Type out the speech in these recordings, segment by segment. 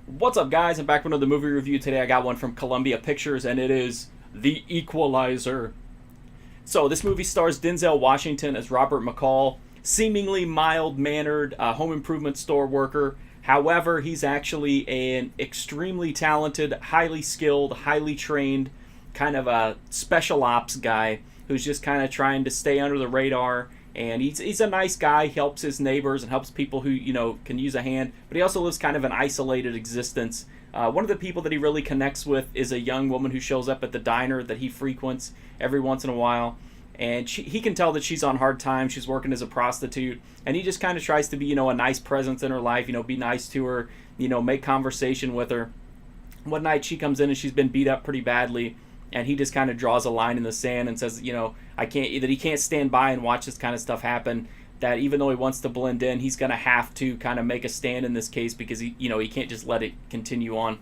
What's up, guys? I'm back with another movie review. Today I got one from Columbia Pictures, and it is The Equalizer. So this movie stars Denzel Washington as Robert McCall, seemingly mild-mannered home improvement store worker. However, he's actually an extremely talented, highly skilled, highly trained kind of a special ops guy who's just kind of trying to stay under the radar. And he's a nice guy. He helps his neighbors and helps people who can use a hand. But he also lives kind of an isolated existence. One of the people that he really connects with is a young woman who shows up at the diner that he frequents every once in a while. And he can tell that she's on hard times. She's working as a prostitute, and he just kind of tries to be, a nice presence in her life. Be nice to her. Make conversation with her. One night she comes in and she's been beat up pretty badly, and he just kind of draws a line in the sand and says, he can't stand by and watch this kind of stuff happen. That even though he wants to blend in, he's gonna have to kind of make a stand in this case because he can't just let it continue on.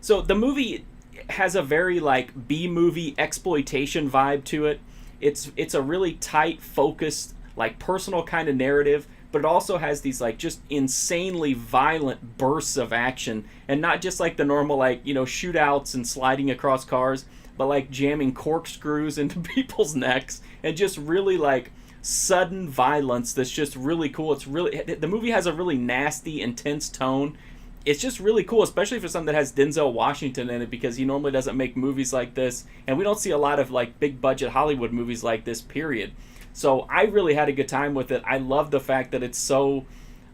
So the movie has a very like B movie exploitation vibe to it. It's a really tight, focused, like personal kind of narrative, but it also has these like just insanely violent bursts of action, and not just like the normal shootouts and sliding across cars, but like jamming corkscrews into people's necks and just really like sudden violence that's just really cool. The movie has a really nasty, intense tone. It's just really cool, especially for something that has Denzel Washington in it, because he normally doesn't make movies like this, and we don't see a lot of like big budget Hollywood movies like this, period. So I really had a good time with it. I love the fact that it's so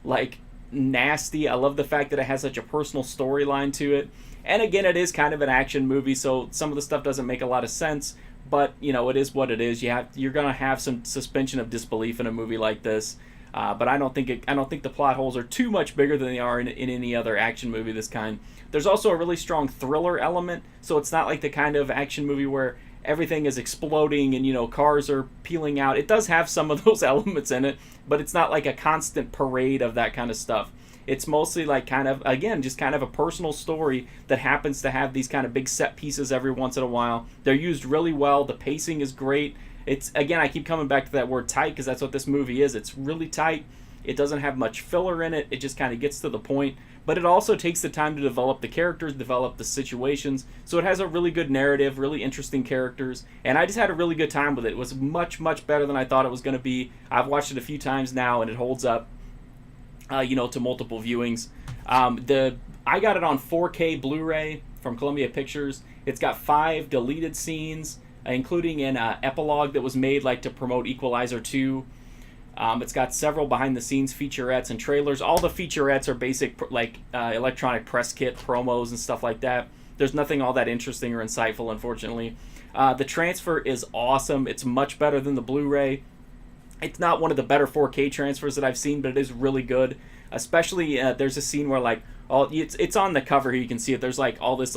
like nasty. I love the fact that it has such a personal storyline to it. And again, it is kind of an action movie, so some of the stuff doesn't make a lot of sense, but it is what it is. You're gonna have some suspension of disbelief in a movie like this. But I don't think the plot holes are too much bigger than they are in any other action movie of this kind. There's also a really strong thriller element, so it's not like the kind of action movie where everything is exploding and cars are peeling out. It does have some of those elements in it, but it's not like a constant parade of that kind of stuff. It's mostly like kind of, again, just kind of a personal story that happens to have these kind of big set pieces every once in a while. They're used really well. The pacing is great. It's, again, I keep coming back to that word tight because that's what this movie is. It's really tight. It doesn't have much filler in it. It just kind of gets to the point. But it also takes the time to develop the characters, develop the situations. So it has a really good narrative, really interesting characters. And I just had a really good time with it. It was much, much better than I thought it was going to be. I've watched it a few times now, and it holds up, to multiple viewings. I got it on 4K Blu-ray from Columbia Pictures. It's got 5 deleted scenes, including an epilogue that was made to promote Equalizer 2. It's got several behind-the-scenes featurettes and trailers. All the featurettes are basic electronic press kit promos and stuff like that. There's nothing all that interesting or insightful, unfortunately. The transfer is awesome. It's much better than the Blu-ray. It's not one of the better 4K transfers that I've seen, but it is really good. Especially, there's a scene where it's on the cover here. You can see it. There's all this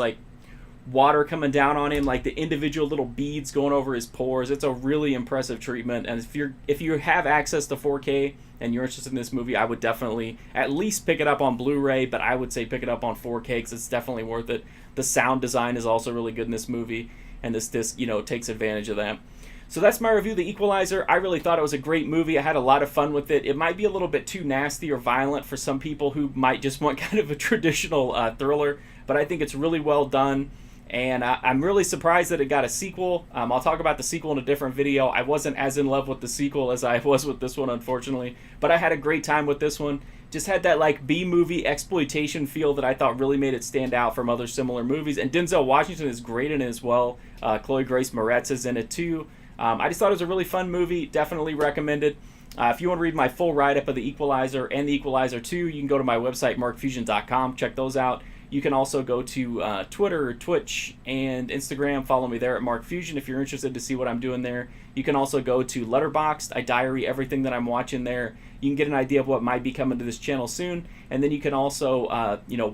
water coming down on him, the individual little beads going over his pores. It's a really impressive treatment, and if you have access to 4K and you're interested in this movie, I would definitely at least pick it up on Blu-ray, but I would say pick it up on 4K because it's definitely worth it. The sound design is also really good in this movie, and this disc takes advantage of that. So that's my review of The Equalizer. I really thought it was a great movie. I had a lot of fun with it. It might be a little bit too nasty or violent for some people who might just want kind of a traditional thriller, but I think it's really well done. And I'm really surprised that it got a sequel. I'll talk about the sequel in a different video. I wasn't as in love with the sequel as I was with this one, unfortunately. But I had a great time with this one. Just had that B-movie exploitation feel that I thought really made it stand out from other similar movies. And Denzel Washington is great in it as well. Chloe Grace Moretz is in it too. I just thought it was a really fun movie. Definitely recommend it. If you want to read my full write-up of The Equalizer and The Equalizer 2, you can go to my website, markfusion.com. Check those out. You can also go to Twitter, Twitch, and Instagram. Follow me there at Marc Fusion if you're interested to see what I'm doing there. You can also go to Letterboxd. I diary everything that I'm watching there. You can get an idea of what might be coming to this channel soon. And then you can also,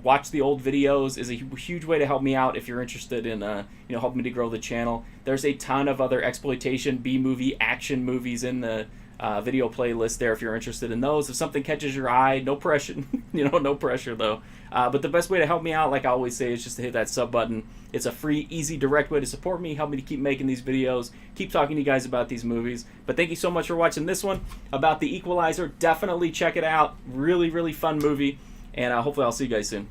watch the old videos. Is a huge way to help me out if you're interested in, helping me to grow the channel. There's a ton of other exploitation, B-movie, action movies in the video playlist there if you're interested in those. If something catches your eye, no pressure, no pressure though. But the best way to help me out, like I always say, is just to hit that sub button. It's a free, easy, direct way to support me, help me to keep making these videos, keep talking to you guys about these movies. But thank you so much for watching this one about The Equalizer. Definitely check it out. Really, really fun movie. And hopefully I'll see you guys soon.